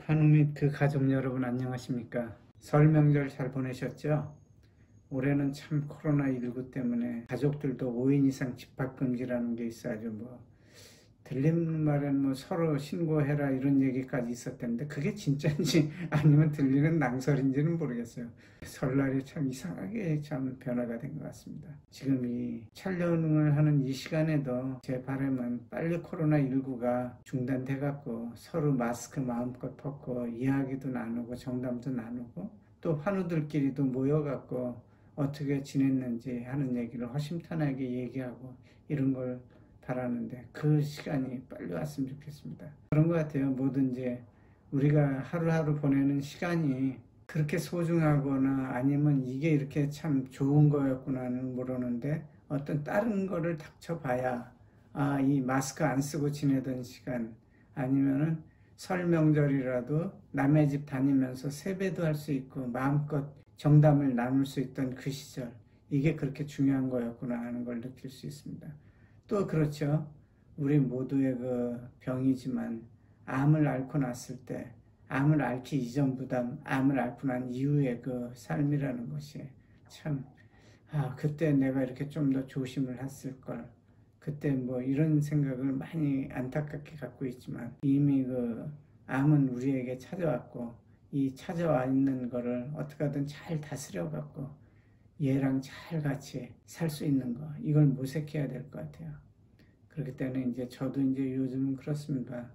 한우 및 그 가족 여러분 안녕하십니까? 설 명절 잘 보내셨죠? 올해는 참 코로나19 때문에 가족들도 5인 이상 집합금지라는 게 있어가지고 들리는 말은 서로 신고해라 이런 얘기까지 있었던데 그게 진짜인지 아니면 들리는 낭설인지는 모르겠어요. 설날이 참 이상하게 참 변화가 된 것 같습니다. 지금 이 촬영을 하는 이 시간에도 제 바람은 빨리 코로나19가 중단돼 갖고 서로 마스크 마음껏 벗고 이야기도 나누고 정담도 나누고 또 환우들끼리도 모여갖고 어떻게 지냈는지 하는 얘기를 허심탄회하게 얘기하고 이런 걸 바라는데 그 시간이 빨리 왔으면 좋겠습니다. 그런 것 같아요. 뭐든지 우리가 하루하루 보내는 시간이 그렇게 소중하거나 아니면 이게 이렇게 참 좋은 거였구나는 모르는데 어떤 다른 거를 닥쳐봐야 이 마스크 안 쓰고 지내던 시간 아니면은 설 명절이라도 남의 집 다니면서 세배도 할 수 있고 마음껏 정담을 나눌 수 있던 그 시절 이게 그렇게 중요한 거였구나 하는 걸 느낄 수 있습니다. 또 그렇죠. 우리 모두의 그 병이지만 암을 앓고 났을 때 암을 앓기 이전보다 암을 앓고 난 이후의 그 삶이라는 것이 참 그때 내가 이렇게 좀 더 조심을 했을 걸 그때 이런 생각을 많이 안타깝게 갖고 있지만 이미 그 암은 우리에게 찾아왔고 이 찾아와 있는 거를 어떻게 하든 잘 다스려 갖고 얘랑 잘 같이 살 수 있는 거 이걸 모색해야 될 것 같아요. 그렇기 때문에 이제 저도 이제 요즘은 그렇습니다.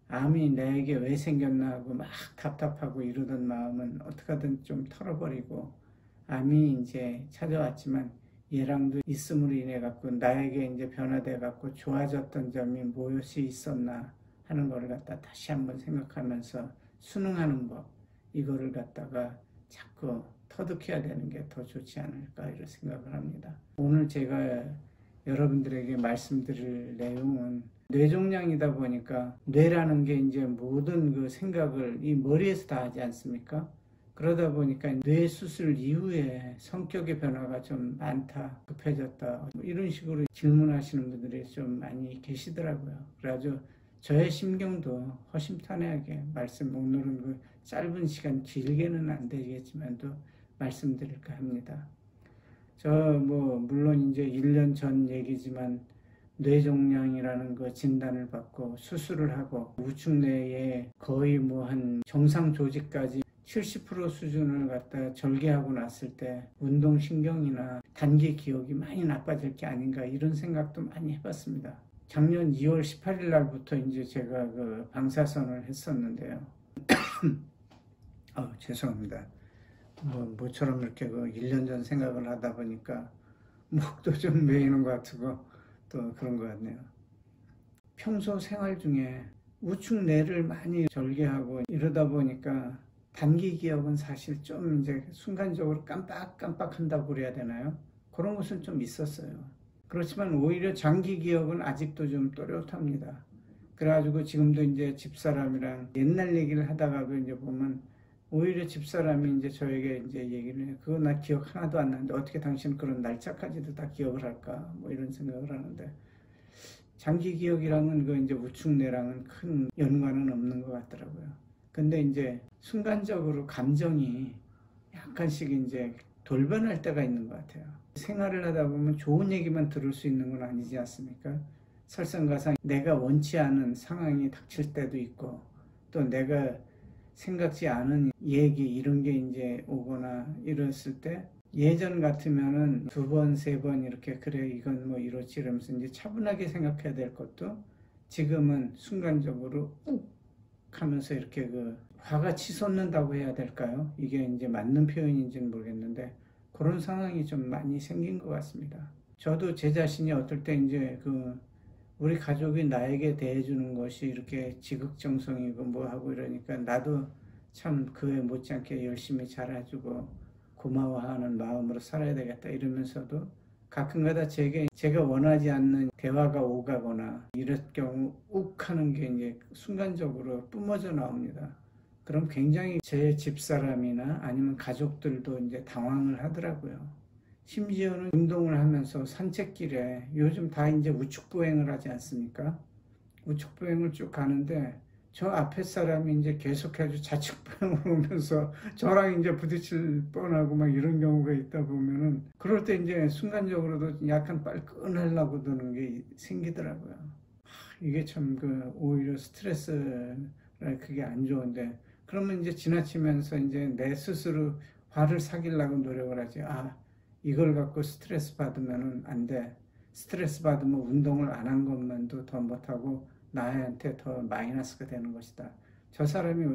암이 내게 왜 생겼나 하고 막 답답하고 이러던 마음은 어떻게 하든 좀 털어버리고 암이 이제 찾아왔지만 얘랑도 있음으로 인해 갖고 나에게 이제 변화돼 갖고 좋아졌던 점이 무엇이 있었나 하는 거를 갖다 다시 한번 생각하면서 순응하는 법 이거를 갖다가 자꾸 터득해야 되는 게 더 좋지 않을까 이런 생각을 합니다. 오늘 제가 여러분들에게 말씀드릴 내용은 뇌종양이다 보니까 뇌라는 게 이제 모든 그 생각을 이 머리에서 다 하지 않습니까? 그러다 보니까 뇌 수술 이후에 성격의 변화가 좀 많다, 급해졌다 이런 식으로 질문하시는 분들이 좀 많이 계시더라고요. 그래가지고 저의 심경도 허심탄회하게 오늘은 그 짧은 시간 길게는 안 되겠지만도 말씀드릴까 합니다. 물론 이제 1년 전 얘기지만 뇌종양이라는 그 진단을 받고 수술을 하고 우측뇌에 거의 한 정상 조직까지 70% 수준을 갖다 절개하고 났을 때 운동신경이나 단기 기억이 많이 나빠질 게 아닌가 이런 생각도 많이 해봤습니다. 작년 2월 18일 날부터 이제 제가 그 방사선을 했었는데요. 죄송합니다. 모처럼 이렇게 그 1년 전 생각을 하다 보니까 목도 좀 메이는 것 같고 또 그런 것 같네요. 평소 생활 중에 우측뇌를 많이 절개하고 이러다 보니까 단기 기억은 사실 좀 이제 순간적으로 깜빡깜빡 한다고 그래야 되나요? 그런 것은 좀 있었어요. 그렇지만 오히려 장기 기억은 아직도 좀 또렷합니다. 그래가지고 지금도 이제 집사람이랑 옛날 얘기를 하다가도 이제 보면 오히려 집사람이 이제 저에게 이제 얘기를 해요. 그거 나 기억 하나도 안 나는데 어떻게 당신 그런 날짜까지도 다 기억을 할까? 이런 생각을 하는데 장기 기억이랑은 그 이제 우측뇌랑은 큰 연관은 없는 것 같더라고요. 근데 이제 순간적으로 감정이 약간씩 이제 돌변할 때가 있는 것 같아요. 생활을 하다 보면 좋은 얘기만 들을 수 있는 건 아니지 않습니까? 설상가상 내가 원치 않은 상황이 닥칠 때도 있고 또 내가 생각지 않은 얘기 이런 게 이제 오거나 이랬을 때 예전 같으면은 2번, 3번 이렇게 그래 이건 이렇지 이러면서 이제 차분하게 생각해야 될 것도 지금은 순간적으로 욱 하면서 이렇게 그 화가 치솟는다고 해야 될까요? 이게 이제 맞는 표현인지는 모르겠는데 그런 상황이 좀 많이 생긴 것 같습니다. 저도 제 자신이 어떨 때 이제 우리 가족이 나에게 대해주는 것이 이렇게 지극정성이고 하고 이러니까 나도 참 그에 못지않게 열심히 잘해주고 고마워하는 마음으로 살아야 되겠다 이러면서도 가끔가다 제가 원하지 않는 대화가 오가거나 이럴 경우 욱 하는 게 이제 순간적으로 뿜어져 나옵니다. 그럼 굉장히 제 집사람이나 아니면 가족들도 이제 당황을 하더라고요. 심지어는 운동을 하면서 산책길에 요즘 다 이제 우측보행을 하지 않습니까? 우측보행을 쭉 가는데 저 앞에 사람이 이제 계속해서 좌측방으로 오면서 저랑 이제 부딪힐 뻔하고 막 이런 경우가 있다 보면은 그럴 때 이제 순간적으로도 약간 빨끈하려고 드는 게 생기더라고요. 이게 참 그 오히려 스트레스라 그게 안 좋은데 그러면 이제 지나치면서 이제 내 스스로 화를 사귀려고 노력을 하지. 아, 이걸 갖고 스트레스 받으면은 안 돼. 스트레스 받으면 운동을 안 한 것만도 더 못하고 나한테 더 마이너스가 되는 것이다. 저 사람이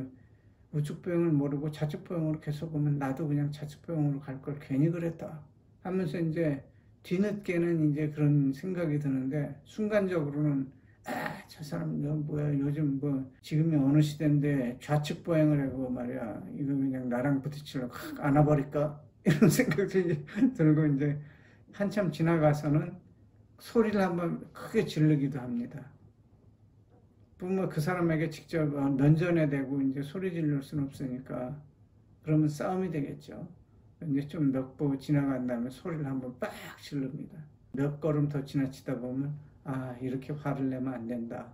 우측보행을 모르고 좌측보행으로 계속 오면 나도 그냥 좌측보행으로 갈 걸 괜히 그랬다 하면서 이제 뒤늦게는 이제 그런 생각이 드는데 순간적으로는 아, 저 사람 뭐야 요즘 뭐 지금이 어느 시대인데 좌측보행을 하고 말이야 이거 그냥 나랑 부딪히려고 확 안아버릴까 이런 생각이 들고 이제 한참 지나가서는 소리를 한번 크게 지르기도 합니다. 뭐 그 사람에게 직접 면전에 대고 이제 소리 지를 수는 없으니까 그러면 싸움이 되겠죠. 이제 좀 몇 步 지나간 다음에 소리를 한번 빡 지릅니다. 몇 걸음 더 지나치다 보면 아 이렇게 화를 내면 안 된다.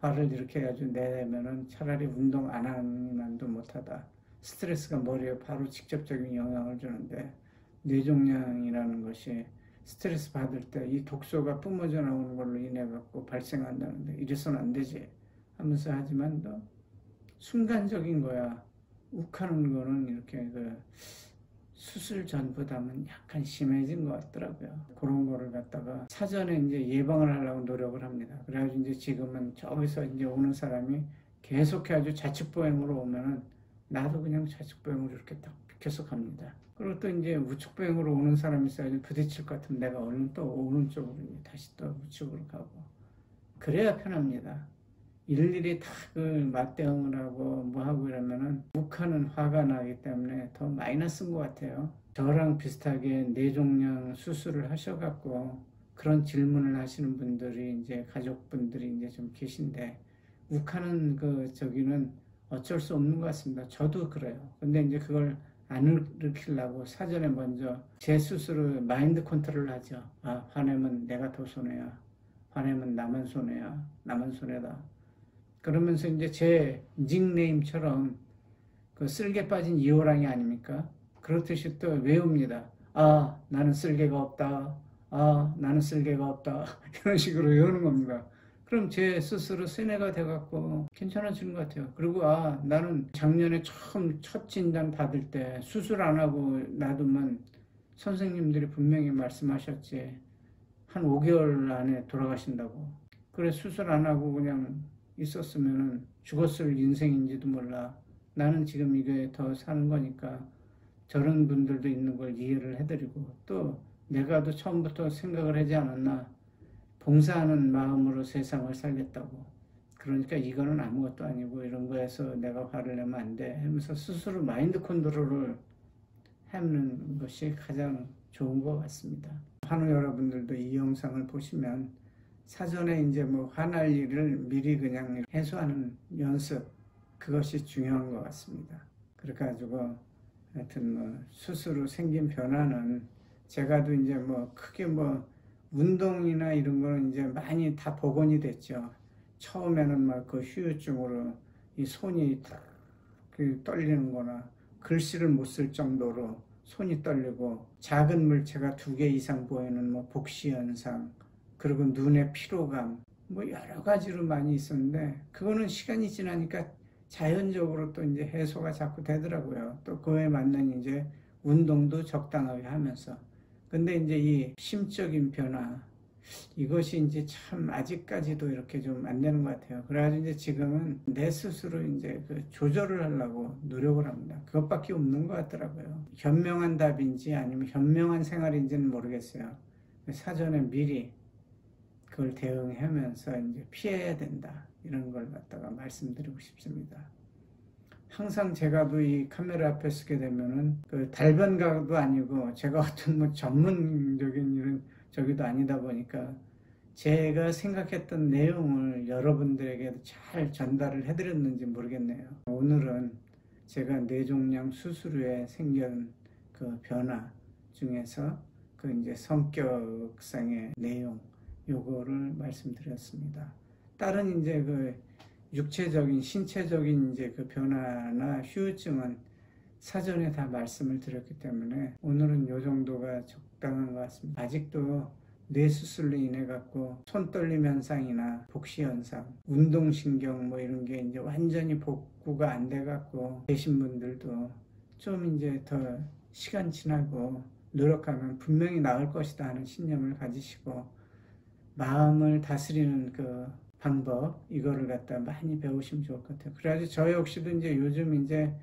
화를 이렇게 해가지고 내면은 차라리 운동 안 하는 만도 못하다. 스트레스가 머리에 바로 직접적인 영향을 주는데 뇌종양이라는 것이 스트레스 받을 때 이 독소가 뿜어져 나오는 걸로 인해 갖고 발생한다는데 이래서는 안 되지 하면서 하지만 또 순간적인 거야. 욱하는 거는 이렇게 그 수술 전보다는 약간 심해진 것 같더라고요. 그런 거를 갖다가 사전에 이제 예방을 하려고 노력을 합니다. 그래가지고 이제 지금은 저기서 이제 오는 사람이 계속해 아주 좌측보행으로 오면은 나도 그냥 좌측보행으로 이렇게 딱 비켜서 갑니다. 그리고 또 이제 우측보행으로 오는 사람이 있어야지 부딪힐 것 같으면 내가 얼른 또 오른쪽으로 다시 또 우측으로 가고 그래야 편합니다. 일일이 다 그 맞대응을 하고 뭐 하고 이러면은 욱하는 화가 나기 때문에 더 마이너스인 것 같아요. 저랑 비슷하게 뇌종양 수술을 하셔갖고 그런 질문을 하시는 분들이 이제 가족분들이 이제 좀 계신데 욱하는 그 저기는 어쩔 수 없는 것 같습니다. 저도 그래요. 근데 이제 그걸 안 일으키려고 사전에 먼저 제 스스로 마인드 컨트롤을 하죠. 아, 화내면 내가 더 손해야. 화내면 나만 손해야. 나만 손해다. 그러면서 이제 제 닉네임처럼 그 쓸개 빠진 이호랑이 아닙니까? 그렇듯이 또 외웁니다. 아, 나는 쓸개가 없다. 아, 나는 쓸개가 없다. 이런 식으로 외우는 겁니다. 그럼 제 스스로 세뇌가 돼갖고 괜찮아지는 것 같아요. 그리고 아, 나는 작년에 처음 첫 진단 받을 때 수술 안 하고 놔두면 선생님들이 분명히 말씀하셨지. 한 5개월 안에 돌아가신다고. 그래, 수술 안 하고 그냥 있었으면 죽었을 인생인지도 몰라. 나는 지금 이게 더 사는 거니까 저런 분들도 있는 걸 이해를 해드리고 또 내가도 처음부터 생각을 하지 않았나. 봉사하는 마음으로 세상을 살겠다고. 그러니까 이거는 아무것도 아니고 이런 거에서 내가 화를 내면 안 돼 하면서 스스로 마인드 컨트롤을 하는 것이 가장 좋은 것 같습니다. 환우 여러분들도 이 영상을 보시면 사전에 이제 뭐 화날 일을 미리 그냥 해소하는 연습 그것이 중요한 것 같습니다. 그래가지고 하여튼 뭐 스스로 생긴 변화는 제가도 이제 뭐 크게 뭐 운동이나 이런 거는 이제 많이 다 복원이 됐죠. 처음에는 막 그 후유증으로 이 손이 그 떨리는 거나 글씨를 못 쓸 정도로 손이 떨리고 작은 물체가 2개 이상 보이는 뭐 복시 현상 그리고 눈의 피로감 뭐 여러 가지로 많이 있었는데 그거는 시간이 지나니까 자연적으로 또 이제 해소가 자꾸 되더라고요. 또 그에 맞는 이제 운동도 적당하게 하면서 근데 이제 이 심적인 변화 이것이 이제 참 아직까지도 이렇게 좀 안 되는 것 같아요. 그래가지고 이제 지금은 내 스스로 이제 그 조절을 하려고 노력을 합니다. 그것밖에 없는 것 같더라고요. 현명한 답인지 아니면 현명한 생활인지는 모르겠어요. 사전에 미리 그걸 대응하면서 이제 피해야 된다. 이런 걸 갖다가 말씀드리고 싶습니다. 항상 제가도 이 카메라 앞에 서게 되면은 그 달변가도 아니고 제가 어떤 뭐 전문적인 이런 저기도 아니다 보니까 제가 생각했던 내용을 여러분들에게 잘 전달을 해드렸는지 모르겠네요. 오늘은 제가 뇌종양 수술 후에 생긴 그 변화 중에서 그 이제 성격상의 내용 요거를 말씀드렸습니다. 다른 이제 그 육체적인 신체적인 이제 그 변화나 후유증은 사전에 다 말씀을 드렸기 때문에 오늘은 요 정도가 적당한 것 같습니다. 아직도 뇌 수술로 인해 갖고 손 떨림 현상이나 복시 현상, 운동신경 뭐 이런 게 이제 완전히 복구가 안 돼 갖고 계신 분들도 좀 이제 더 시간 지나고 노력하면 분명히 나을 것이다 하는 신념을 가지시고 마음을 다스리는 그 방법 이거를 갖다 많이 배우시면 좋을 것 같아요. 그래가지고 저 역시도 이제 요즘 이제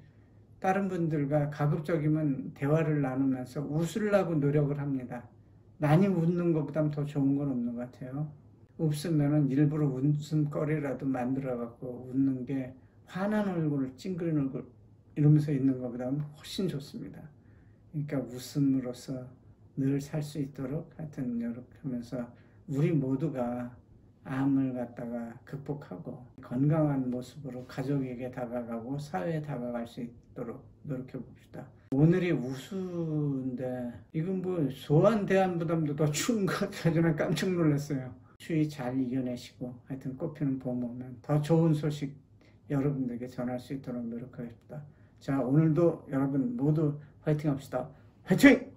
다른 분들과 가급적이면 대화를 나누면서 웃으려고 노력을 합니다. 많이 웃는 것보다는 더 좋은 건 없는 것 같아요. 없으면은 일부러 웃음거리라도 만들어 갖고 웃는 게 화난 얼굴, 찡그린 얼굴 이러면서 있는 것보다는 훨씬 좋습니다. 그러니까 웃음으로써 늘 살 수 있도록 하여튼 노력하면서 우리 모두가 암을 갖다가 극복하고 건강한 모습으로 가족에게 다가가고 사회에 다가갈 수 있도록 노력해 봅시다. 오늘이 우수인데 이건 뭐 소환대한부담도 더 추운 것 같아요. 저는 깜짝 놀랐어요. 추위 잘 이겨내시고 하여튼 꽃피는 봄 오면 더 좋은 소식 여러분들에게 전할 수 있도록 노력하겠습니다. 자, 오늘도 여러분 모두 화이팅 합시다. 화이팅!